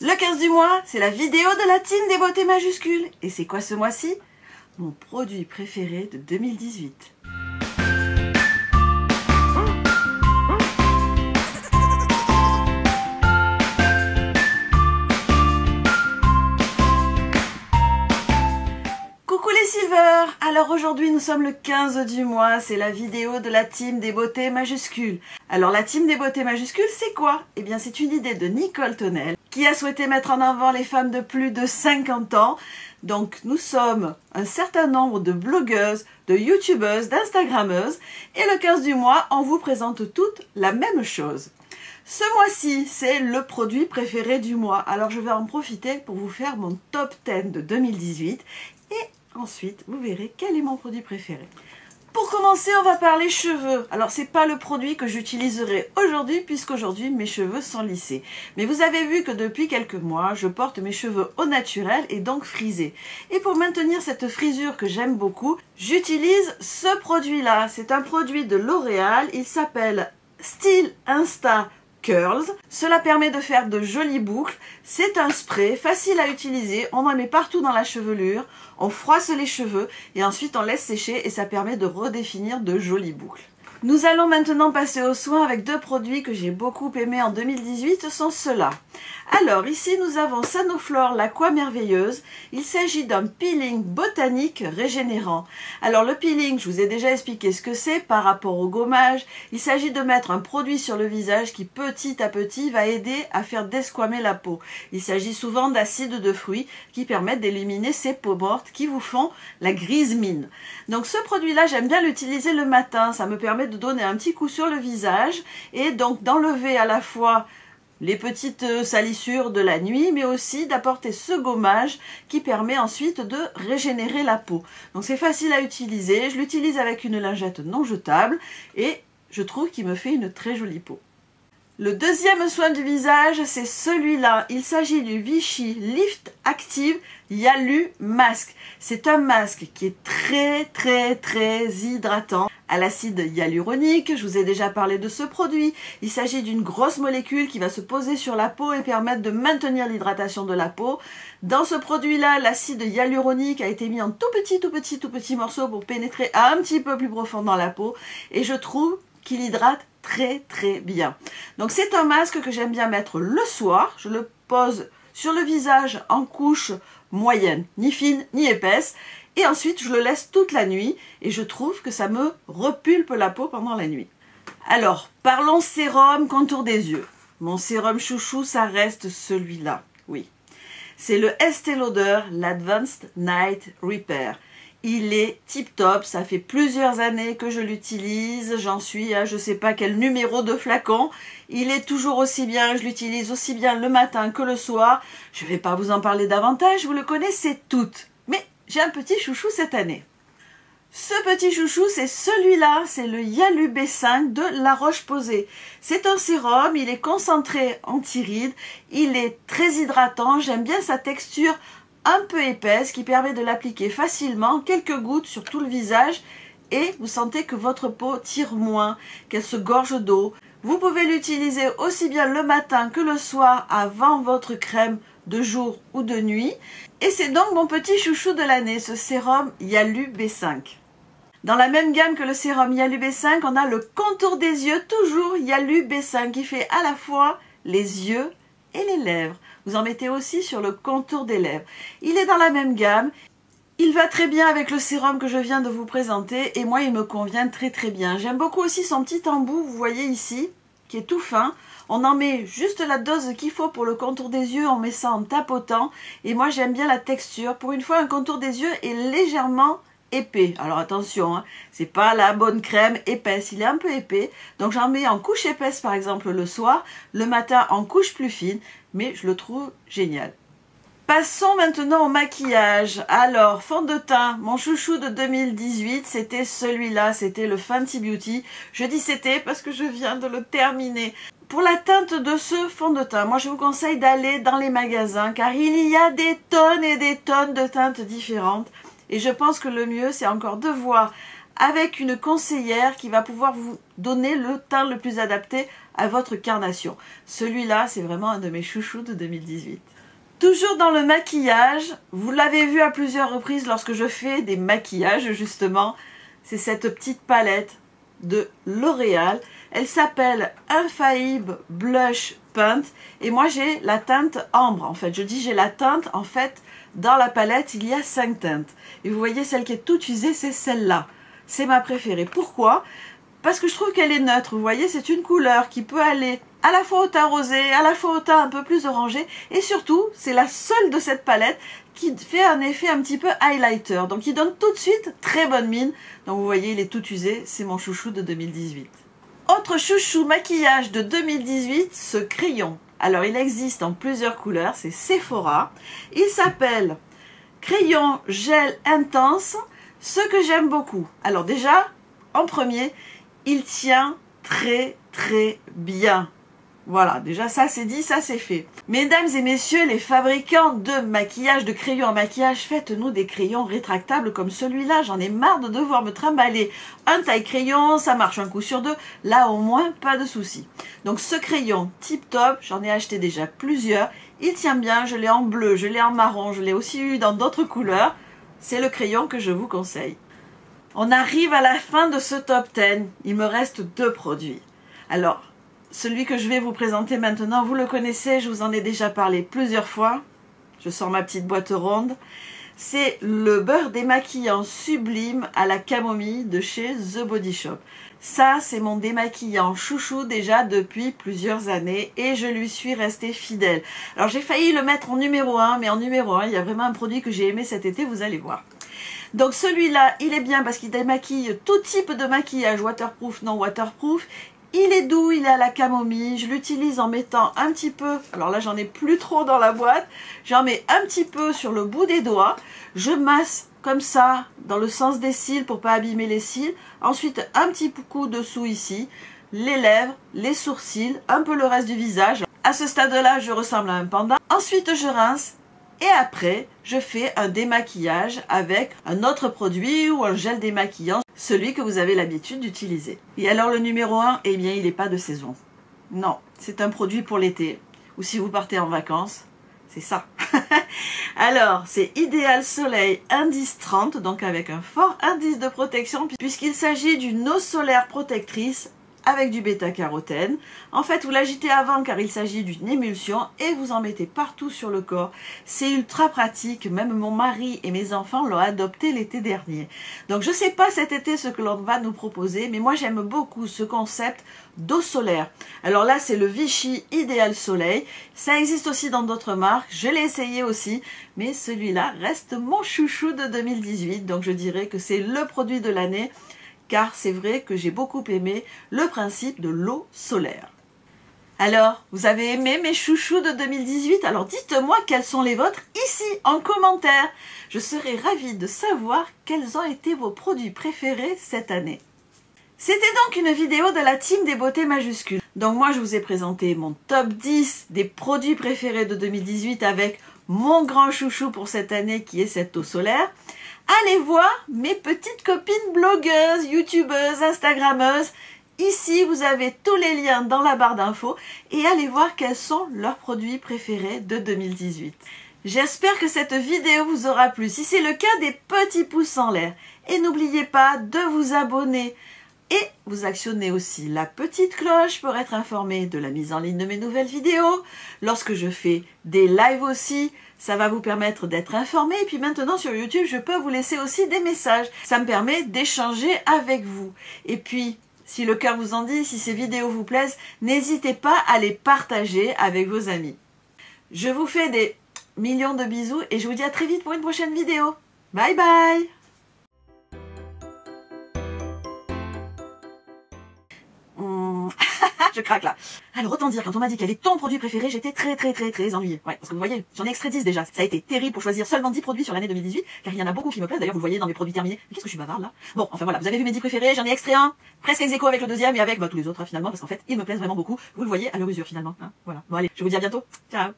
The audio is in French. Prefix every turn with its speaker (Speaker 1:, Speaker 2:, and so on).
Speaker 1: Le 15 du mois, c'est la vidéo de la team des beautés majuscules. Et c'est quoi ce mois-ci? Mon produit préféré de 2018. Coucou les Silver! Alors aujourd'hui nous sommes le 15 du mois, c'est la vidéo de la team des beautés majuscules. Alors la team des beautés majuscules c'est quoi? Eh bien c'est une idée de Nicole Tonnel qui a souhaité mettre en avant les femmes de plus de 50 ans. Donc nous sommes un certain nombre de blogueuses, de youtubeuses, d'instagrammeuses et le 15 du mois on vous présente toutes la même chose. Ce mois-ci, c'est le produit préféré du mois. Alors je vais en profiter pour vous faire mon top 10 de 2018 et ensuite vous verrez quel est mon produit préféré. Pour commencer, on va parler cheveux. Alors c'est pas le produit que j'utiliserai aujourd'hui puisqu'aujourd'hui mes cheveux sont lissés. Mais vous avez vu que depuis quelques mois, je porte mes cheveux au naturel et donc frisés. Et pour maintenir cette frisure que j'aime beaucoup, j'utilise ce produit-là. C'est un produit de L'Oréal, il s'appelle Style Insta Curls. Cela permet de faire de jolies boucles. C'est un spray facile à utiliser. On en met partout dans la chevelure. On froisse les cheveux et ensuite on laisse sécher et ça permet de redéfinir de jolies boucles. Nous allons maintenant passer aux soins avec deux produits que j'ai beaucoup aimés en 2018. Ce sont ceux-là. Alors ici nous avons Sanoflore l'Aqua Merveilleuse. Il s'agit d'un peeling botanique régénérant. Alors le peeling, je vous ai déjà expliqué ce que c'est par rapport au gommage. Il s'agit de mettre un produit sur le visage qui petit à petit va aider à faire desquamer la peau. Il s'agit souvent d'acides de fruits qui permettent d'éliminer ces peaux mortes qui vous font la grise mine. Donc ce produit-là, j'aime bien l'utiliser le matin. Ça me permet de donner un petit coup sur le visage et donc d'enlever à la fois les petites salissures de la nuit, mais aussi d'apporter ce gommage qui permet ensuite de régénérer la peau. Donc c'est facile à utiliser, je l'utilise avec une lingette non jetable et je trouve qu'il me fait une très jolie peau. Le deuxième soin du visage, c'est celui-là. Il s'agit du Vichy Lift Active Yalu Mask. C'est un masque qui est très hydratant à l'acide hyaluronique. Je vous ai déjà parlé de ce produit. Il s'agit d'une grosse molécule qui va se poser sur la peau et permettre de maintenir l'hydratation de la peau. Dans ce produit-là, l'acide hyaluronique a été mis en tout petit morceau pour pénétrer un petit peu plus profond dans la peau. Et je trouve qu'il hydrate très bien. Donc c'est un masque que j'aime bien mettre le soir. Je le pose sur le visage en couche moyenne, ni fine ni épaisse. Et ensuite je le laisse toute la nuit et je trouve que ça me repulpe la peau pendant la nuit. Alors parlons sérum contour des yeux. Mon sérum chouchou, ça reste celui-là. Oui. C'est le Estée Lauder, l'Advanced Night Repair. Il est tip top, ça fait plusieurs années que je l'utilise, j'en suis à je sais pas quel numéro de flacon. Il est toujours aussi bien, je l'utilise aussi bien le matin que le soir. Je ne vais pas vous en parler davantage, vous le connaissez toutes. Mais j'ai un petit chouchou cette année. Ce petit chouchou, c'est celui-là, c'est le Yalu B5 de La Roche-Posay. C'est un sérum, il est concentré anti-rides, il est très hydratant, j'aime bien sa texture un peu épaisse qui permet de l'appliquer facilement, quelques gouttes sur tout le visage et vous sentez que votre peau tire moins, qu'elle se gorge d'eau. Vous pouvez l'utiliser aussi bien le matin que le soir avant votre crème de jour ou de nuit. Et c'est donc mon petit chouchou de l'année, ce sérum Yalu B5. Dans la même gamme que le sérum Yalu B5, on a le contour des yeux, toujours Yalu B5, qui fait à la fois les yeux et les lèvres. Vous en mettez aussi sur le contour des lèvres. Il est dans la même gamme. Il va très bien avec le sérum que je viens de vous présenter et moi il me convient très bien. J'aime beaucoup aussi son petit embout, vous voyez ici, qui est tout fin. On en met juste la dose qu'il faut pour le contour des yeux, on met ça en tapotant et moi j'aime bien la texture. Pour une fois, un contour des yeux est légèrement épais. Alors attention, hein, c'est pas la bonne crème épaisse, il est un peu épais. Donc j'en mets en couche épaisse par exemple le soir, le matin en couche plus fine, mais je le trouve génial. Passons maintenant au maquillage. Alors, fond de teint, mon chouchou de 2018, c'était celui-là, c'était le Fenty Beauty. Je dis c'était parce que je viens de le terminer. Pour la teinte de ce fond de teint, moi je vous conseille d'aller dans les magasins car il y a des tonnes et des tonnes de teintes différentes. Et je pense que le mieux, c'est encore de voir avec une conseillère qui va pouvoir vous donner le teint le plus adapté à votre carnation. Celui-là, c'est vraiment un de mes chouchous de 2018. Toujours dans le maquillage, vous l'avez vu à plusieurs reprises lorsque je fais des maquillages justement, c'est cette petite palette de L'Oréal. Elle s'appelle Infaillible Blush Paint et moi j'ai la teinte ambre en fait. Je dis j'ai la teinte, en fait dans la palette il y a 5 teintes. Et vous voyez celle qui est toute usée, c'est celle-là. C'est ma préférée. Pourquoi? Parce que je trouve qu'elle est neutre. Vous voyez, c'est une couleur qui peut aller à la fois au teint rosé, à la fois au teint un peu plus orangé. Et surtout, c'est la seule de cette palette qui fait un effet un petit peu highlighter. Donc, il donne tout de suite très bonne mine. Donc, vous voyez, il est tout usé. C'est mon chouchou de 2018. Autre chouchou maquillage de 2018, ce crayon. Alors, il existe en plusieurs couleurs. C'est Sephora. Il s'appelle Crayon Gel Intense. Ce que j'aime beaucoup. Alors, déjà, en premier, il tient très bien. Voilà, déjà ça c'est dit, ça c'est fait. Mesdames et messieurs les fabricants de maquillage, de crayons en maquillage, faites-nous des crayons rétractables comme celui-là. J'en ai marre de devoir me trimballer un taille crayon, ça marche un coup sur deux. Là au moins, pas de souci. Donc ce crayon tip top, j'en ai acheté déjà plusieurs. Il tient bien, je l'ai en bleu, je l'ai en marron, je l'ai aussi eu dans d'autres couleurs. C'est le crayon que je vous conseille. On arrive à la fin de ce top 10. Il me reste 2 produits. Alors, celui que je vais vous présenter maintenant, vous le connaissez, je vous en ai déjà parlé plusieurs fois. Je sors ma petite boîte ronde. C'est le beurre démaquillant sublime à la camomille de chez The Body Shop. Ça, c'est mon démaquillant chouchou déjà depuis plusieurs années et je lui suis restée fidèle. Alors, j'ai failli le mettre en numéro 1, mais en numéro 1, il y a vraiment un produit que j'ai aimé cet été, vous allez voir. Donc celui-là, il est bien parce qu'il démaquille tout type de maquillage, waterproof, non waterproof. Il est doux, il est à la camomille. Je l'utilise en mettant un petit peu, alors là j'en ai plus trop dans la boîte, j'en mets un petit peu sur le bout des doigts. Je masse comme ça dans le sens des cils pour pas abîmer les cils. Ensuite un petit coup dessous ici, les lèvres, les sourcils, un peu le reste du visage. À ce stade-là, je ressemble à un panda. Ensuite je rince. Et après, je fais un démaquillage avec un autre produit ou un gel démaquillant, celui que vous avez l'habitude d'utiliser. Et alors le numéro 1, eh bien il n'est pas de saison. Non, c'est un produit pour l'été. Ou si vous partez en vacances, c'est ça. Alors, c'est Idéal Soleil Indice 30, donc avec un fort indice de protection, puisqu'il s'agit d'une eau solaire protectrice avec du bêta-carotène. En fait, vous l'agitez avant car il s'agit d'une émulsion et vous en mettez partout sur le corps. C'est ultra pratique, même mon mari et mes enfants l'ont adopté l'été dernier. Donc je ne sais pas cet été ce que l'on va nous proposer, mais moi j'aime beaucoup ce concept d'eau solaire. Alors là, c'est le Vichy Idéal Soleil. Ça existe aussi dans d'autres marques, je l'ai essayé aussi, mais celui-là reste mon chouchou de 2018, donc je dirais que c'est le produit de l'année. Car c'est vrai que j'ai beaucoup aimé le principe de l'eau solaire. Alors, vous avez aimé mes chouchous de 2018? Alors dites-moi quels sont les vôtres ici en commentaire. Je serai ravie de savoir quels ont été vos produits préférés cette année. C'était donc une vidéo de la team des beautés majuscules. Donc moi je vous ai présenté mon top 10 des produits préférés de 2018 avec mon grand chouchou pour cette année qui est cette eau solaire. Allez voir mes petites copines blogueuses, youtubeuses, instagrammeuses. Ici, vous avez tous les liens dans la barre d'infos et allez voir quels sont leurs produits préférés de 2018. J'espère que cette vidéo vous aura plu. Si c'est le cas, des petits pouces en l'air. Et n'oubliez pas de vous abonner. Et vous actionnez aussi la petite cloche pour être informé de la mise en ligne de mes nouvelles vidéos. Lorsque je fais des lives aussi, ça va vous permettre d'être informé. Et puis maintenant sur YouTube, je peux vous laisser aussi des messages. Ça me permet d'échanger avec vous. Et puis, si le cœur vous en dit, si ces vidéos vous plaisent, n'hésitez pas à les partager avec vos amis. Je vous fais des millions de bisous et je vous dis à très vite pour une prochaine vidéo. Bye bye! Je craque là. Alors autant dire, quand on m'a dit quel est ton produit préféré, j'étais très ennuyée. Ouais, parce que vous voyez, j'en ai extrait 10 déjà. Ça a été terrible pour choisir seulement 10 produits sur l'année 2018, car il y en a beaucoup qui me plaisent. D'ailleurs, vous le voyez dans mes produits terminés. Mais qu'est-ce que je suis bavarde là? Bon, enfin voilà, vous avez vu mes 10 préférés, j'en ai extrait un, presque ex aequo avec le deuxième et avec tous les autres finalement, parce qu'en fait, ils me plaisent vraiment beaucoup. Vous le voyez à leur usure finalement. Hein, voilà. Bon allez, je vous dis à bientôt. Ciao.